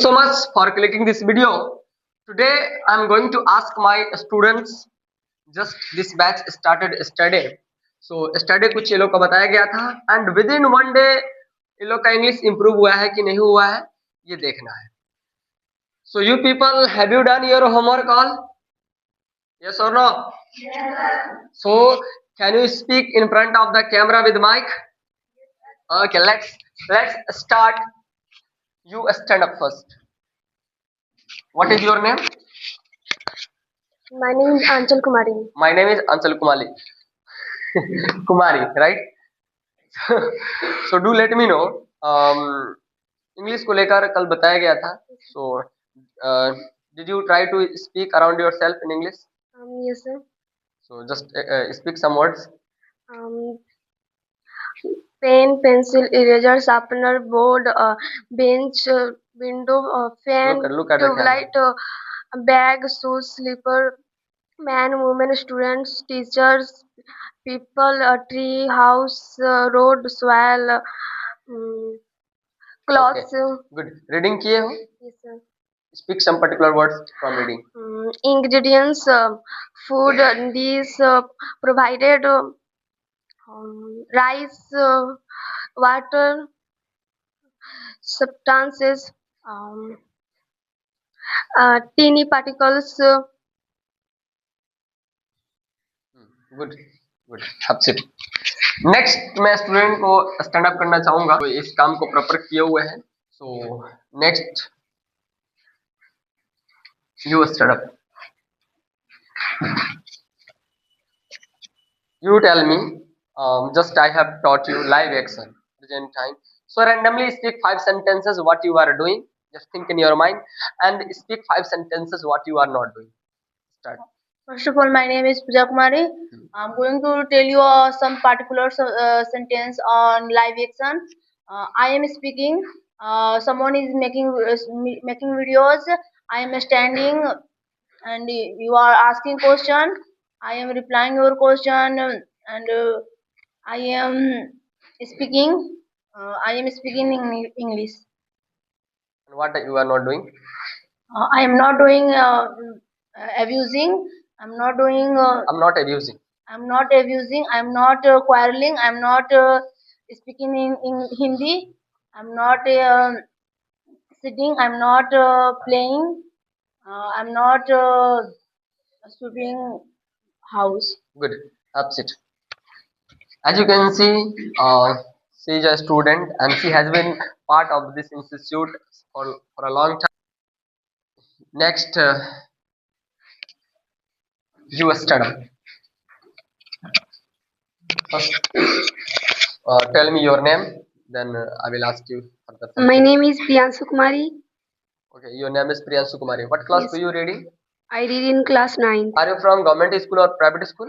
So much for clicking this video. Today I'm going to ask my students. Just this batch started yesterday. So yesterday कुछ ये लोग का बताया गया था and within one day ये लोग का इंग्लिश इम्प्रूव हुआ है कि नहीं हुआ है ये देखना है. So you people, have you done your homework all? Yes or no? Yes. So can you speak in front of the camera with mic? Okay, let's start. You stand up first. What is your name? My name is Anchal Kumari. My name is Anchal Kumari. Kumari, right? So do let me know. English को लेकर कल बताया गया था. So did you try to speak around yourself in English? Yes, sir. So just speak some words. Pen, pencil, eraser, sharpener, board, bench, window, fan, Look at the tubelight, bag, shoes, slipper, man, woman, students, teachers, people, tree, house, road, swell, clothes. Okay. Good. Reading किए हो? Yes, sir. Speak some particular words from reading. Ingredients, food, these provided, rice, water, substances, teeny particles. Good good. सबसे next मैं student को stand up करना चाहूंगा. तो इस काम को प्रॉपर किए हुए हैं. So next you stand up. You tell me. Just I have taught you live action, present time. So randomly speak 5 sentences what you are doing. Just think in your mind and speak 5 sentences what you are not doing. Start. First of all, my name is Pooja Kumari. I'm going to tell you some particular sentence on live action. I am speaking. Someone is making videos. I am standing, and you are asking question. I am replying your question, and I am speaking. I am speaking in English. And what you are not doing? I am not doing abusing. I'm not doing. I'm not abusing. I'm not abusing. I'm not quarreling. I'm not speaking in Hindi. I'm not sitting. I'm not playing. I'm not sweeping house. Good. That's it. As you can see, she is a student and she has been part of this institute for a long time. Next, you stand up. First, tell me your name. Then I will ask you further. My name is Priyanshu Kumari. Okay, your name is Priyanshu Kumari. What class Yes. do you reading? I read in class 9. Are you from government school or private school?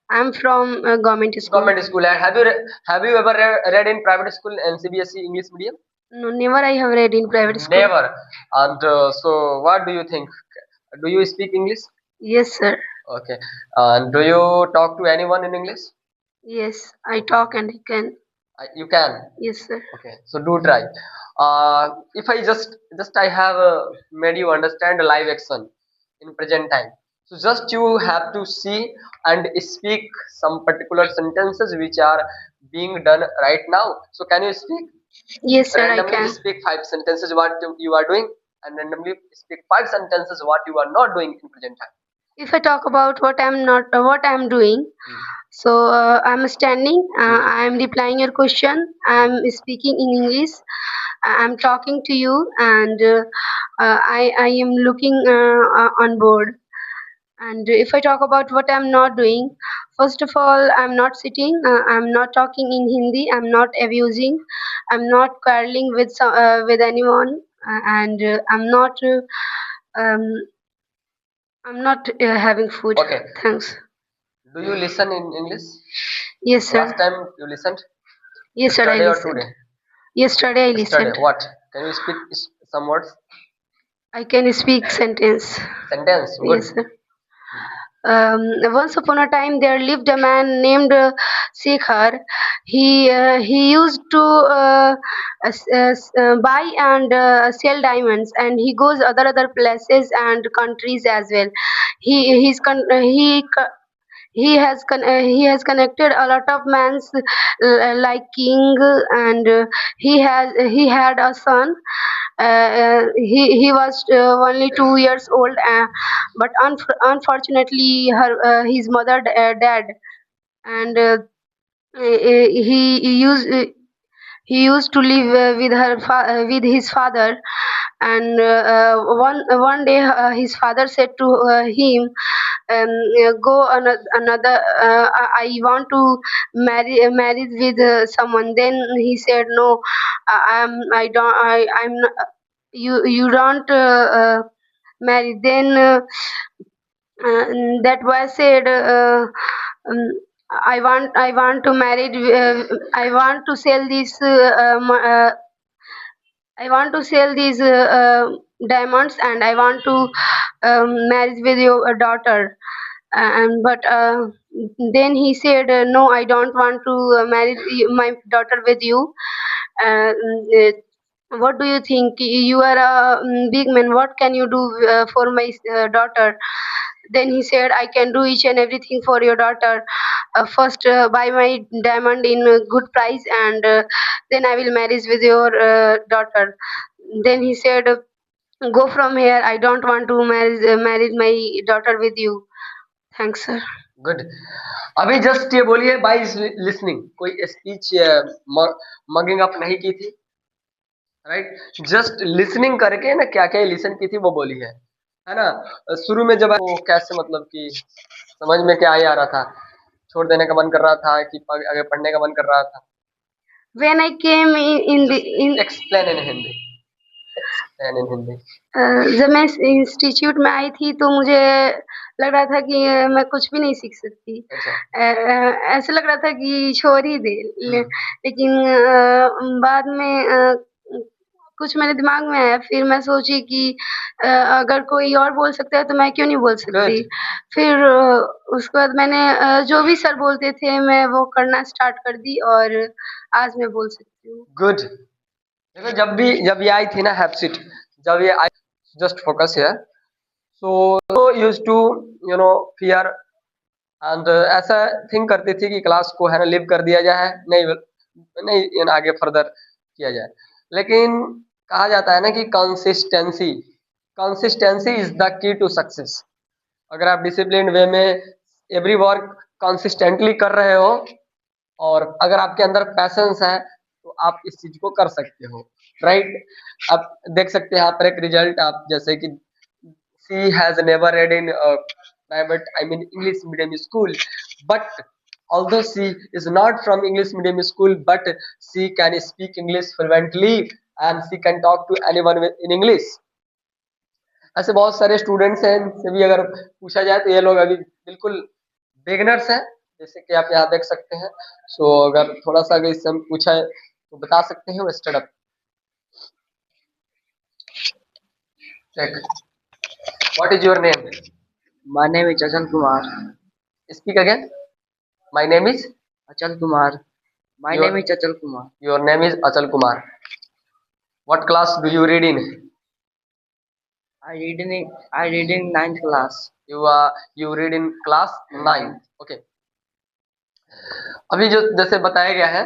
I'm from government school. Government school. And have you ever read in private school and CBSE English medium? No, never I have read in private school. Never. And so, what do you think? Do you speak English? Yes, sir. Okay. And do you talk to anyone in English? Yes, I talk and I can. You can. Yes, sir. Okay. So do try. If I just I have made you understand live action in present time. So just you have to see and speak some particular sentences which are being done right now. So can you speak? Yes, sir, I Randomly can. speak 5 sentences what you are doing and randomly speak 5 sentences what you are not doing in present time. If I talk about what I'm doing, so I'm standing. I'm replying your question. I'm speaking in English. I'm talking to you, and I am looking on board. And if I talk about what I'm not doing, first of all, I'm not sitting. I'm not talking in Hindi. I'm not abusing. I'm not quarreling with anyone, and I'm not having food. Okay. Thanks. Do you listen in English? Yes, sir. Last time you listened? Yes, sir. I Yesterday or listened. today? Yesterday I Yesterday. listened. What? Can you speak some words? I can speak sentence. Sentence. Good. Yes, sir. Once upon a time, there lived a man named Shekhar. He used to buy and sell diamonds, and he goes other places and countries as well. He has connected a lot of men's like king, and he had a son. He was only 2 years old, but unfortunately his mother died, and he used to live with his father. And one day his father said to him, go another I want to marry with someone. Then he said, no, I'm not, you don't marry. Then that boy said, um, I want to marry, I want to sell this I want to sell these diamonds, and I want to marry with your daughter. And but then he said, no, I don't want to marry my daughter with you. Uh, what do you think? You are a big man. What can you do for my daughter? Then he said, I can do each and everything for your daughter. First, buy my diamond in a good price, and then I will marry with your daughter. Then he said, go from here. I don't want to marry my daughter with you. Thanks, sir. Good. अभी just ये बोलिए by listening, कोई speech mugging up नहीं की थी, right? Just listening करके ना क्या क्या लिसन की थी वो बोली है ना? शुरू में जब वो कैसे मतलब कि समझ में क्या आ रहा था, छोड़ देने का मन कर रहा था कि आगे पढ़ने का मन कर रहा था? When I came in explain in Hindi, explain in Hindi. जब मैं इंस्टीट्यूट में आई थी तो मुझे लग रहा था कि मैं कुछ भी नहीं सीख सकती। ऐसा लग रहा था कि छोड़ ही दे। लेकिन बाद में कुछ मेरे दिमाग में आया, फिर मैं सोची कि अगर कोई और बोल सकता है तो मैं क्यों नहीं बोल सकती। फिर उसके बाद मैंने जो भी सर बोलते थे मैं वो करना स्टार्ट कर दी, और आज मैं बोल सकती हूँ। गुड। देखो जब ये आई थी ना हैप्सिट, जब ये आई, just focus here, so used to you know fear, and ऐसा थिंक करती थी कि क्लास को है ना लिव कर दिया जाए, नहीं आगे फर्दर किया जाए। लेकिन कहा जाता है ना कि consistency is the key to success. अगर आप डिसिप्लिन वे में एवरी वर्क कंसिस्टेंटली कर रहे हो, और अगर आपके अंदर पैशंस है तो आप इस चीज को कर सकते हो, राइट? आप देख सकते हैं यहाँ पर एक रिजल्ट, आप जैसे कि she has never read in private, I mean English medium school, but although she is not from English medium school, but she can speak English fluently and she can talk to anyone in English। ऐसे बहुत सारे students हैं, इनसे भी अगर पूछा जाए तो ये लोग अभी बिल्कुल बिगिनर्स हैं, जैसे कि आप यहाँ देख सकते हैं। सो अगर थोड़ा सा अगर इससे हम पूछा तो बता सकते हैं stand up. Check, what is your name? My name is Achal Kumar. Speak again. My name is Achal Kumar. My Your- name is Achal Kumar. Your name is Achal Kumar. What class do you read in? I read in ninth class. You read in class 9. Okay. अभी जो जैसे बताया गया है,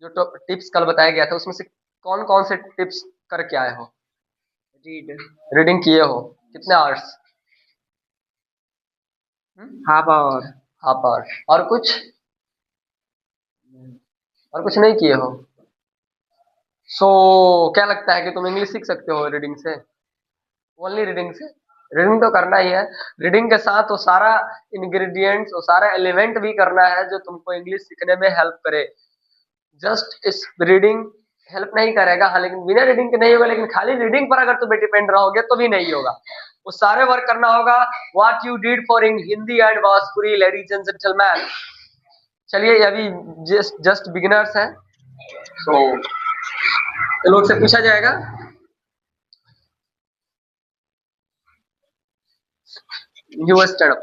जो tips कल बताया गया था उसमें से कौन कौन से टिप्स करके आए हो? रीडिंग किए हो कितने hours? Half hour. Half hour. और कुछ नहीं किए हो? सो क्या लगता है कि तुम इंग्लिश सीख सकते हो रीडिंग से? ओनली रीडिंग से? रीडिंग तो करना ही है, रीडिंग के साथ वो सारा इंग्रेडिएंट्स, वो सारा एलिमेंट भी करना है जो तुमको इंग्लिश सीखने में हेल्प करे। जस्ट इस रीडिंग हेल्प नहीं करेगा, हाँ, लेकिन बिना रीडिंग के नहीं होगा। लेकिन खाली रीडिंग पर अगर तुम डिपेंड रहोगे तो भी नहीं होगा, वो सारे वर्क करना होगा। What you did for in Hindi and Bhojpuri, ladies and gentleman. चलिए, अभी जस्ट बिगिनर्स हैं, सो लोग से पूछा जाएगा। You stand up.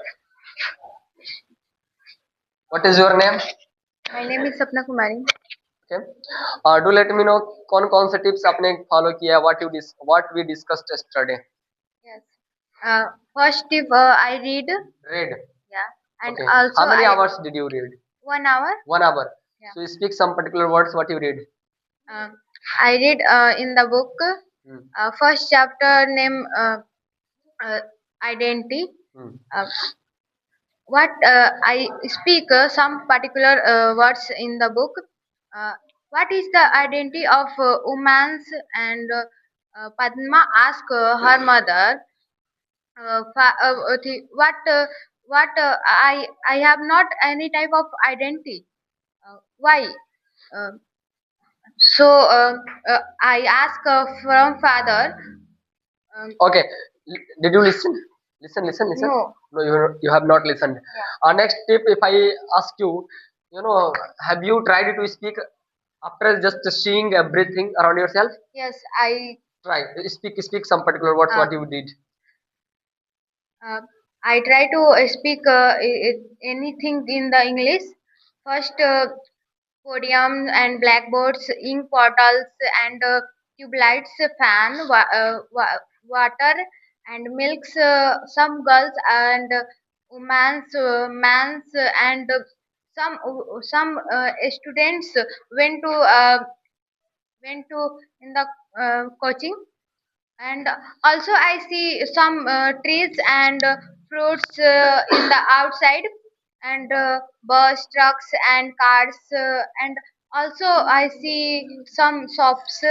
What is your name? My name is Sapna Kumari. Okay. Do let me know कौन कौन से tips आपने follow किया, what we discussed yesterday. Yes. First tip, I read. Read. Yeah. And Okay. also How many I hours did you read? 1 hour. 1 hour. Yeah. So you speak some particular words. What you read? I read in the book Hmm. first chapter name identity. Uh, what I speak some particular words in the book. What is the identity of woman's and Padma asked her mother. I have not any type of identity. Why? Uh, so I ask from father. Okay. Did you listen? Listen. No. No, you have not listened. Next tip, if I ask you, have you tried to speak after just seeing everything around yourself? Yes, I Try. Speak some particular words. What you did. uh, I try to speak anything in the English. First, podium and blackboards, ink bottles, and tube lights, fan, water, and milks. Some girls and mans and some students went to in the coaching, and also I see some trees and fruits in the outside, and bus trucks and cars, and also I see some shops,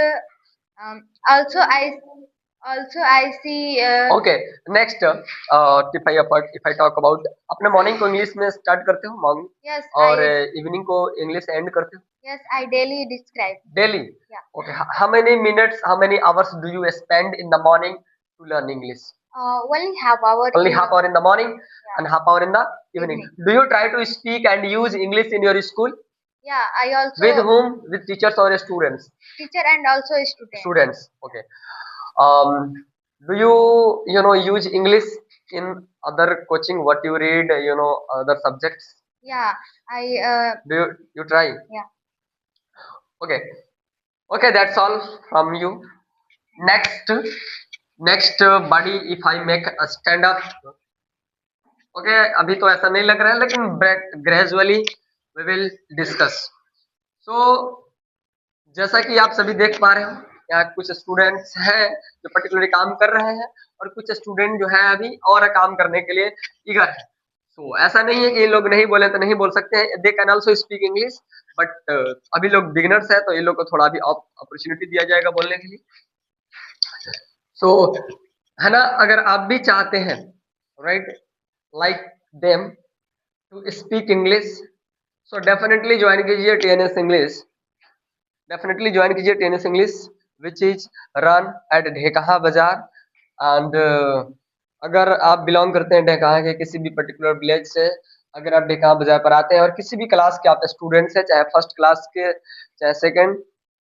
also I see Okay. Next tip if I talk about अपने morning को English में start करते हो morning yes और I evening को English end करते हो yes I daily describe. daily. Yeah. Okay. How many minutes, how many hours do you spend in the morning to learn English? Only half hour. Only half hour in the morning and half hour in the evening. Evening. Do you try to speak and use English in your school? Yeah, I also With whom? With teachers or students? teacher and also a student. Students. Okay. Do you use English in other coaching? What you read? Other subjects. Yeah, I Do you try? yeah. Okay. Okay, that's all from you. Next, buddy, if I make a stand up. Okay, अभी तो ऐसा नहीं लग रहा है, लेकिन gradually we will discuss. So, जैसा कि आप सभी देख पा रहे हो, यहाँ कुछ स्टूडेंट्स हैं जो पर्टिकुलरली काम कर रहे हैं और कुछ स्टूडेंट जो है अभी और काम करने के लिए ईगर है. तो ऐसा नहीं है कि ये लोग नहीं बोले तो नहीं बोल सकते हैं. They can also speak English, but अभी लोग बिगिनर्स है तो ये लोग को थोड़ा भी अपॉर्चुनिटी दिया जाएगा बोलने के लिए. सो है ना, अगर आप भी चाहते हैं right like them to speak English, so definitely join कीजिए टीएनएस इंग्लिश. डेफिनेटली ज्वाइन कीजिए TNS English which is run at Dhekaha Bazar. And अगर आप बिलोंग करते हैं ढेकहा के किसी भी पर्टिकुलर विलेज से, अगर आप ढेकहा बाजार पर आते हैं और किसी भी क्लास के आप स्टूडेंट्स हैं, चाहे फर्स्ट क्लास के चाहे सेकंड,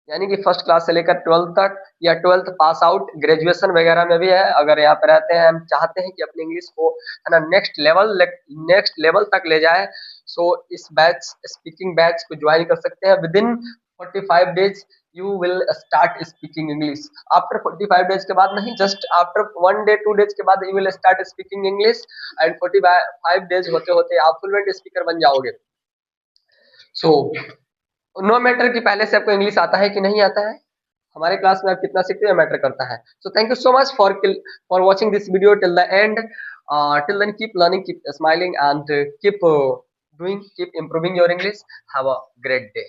यानी कि फर्स्ट क्लास से लेकर 12th तक या 12th पास आउट, ग्रेजुएशन वगैरह में भी है, अगर यहाँ पे रहते हैं, हम चाहते हैं कि अपनी इंग्लिश को है ना नेक्स्ट लेवल तक ले जाए, सो इस बैच स्पीकिंग बैच को ज्वाइन कर सकते हैं. With in 45 days you will start speaking English. After 45 days के बाद नहीं, just after 1 day 2 days के बाद you will start speaking English and 45 days होते होते आप fluent speaker बन जाओगे. So नो मैटर कि पहले से आपको इंग्लिश आता है कि नहीं आता है, हमारे क्लास में आप कितना सीखते हैं मैटर करता है. So thank you so much for watching this video till the end. Till then keep learning, keep smiling and keep doing, keep improving your English. Have a great day.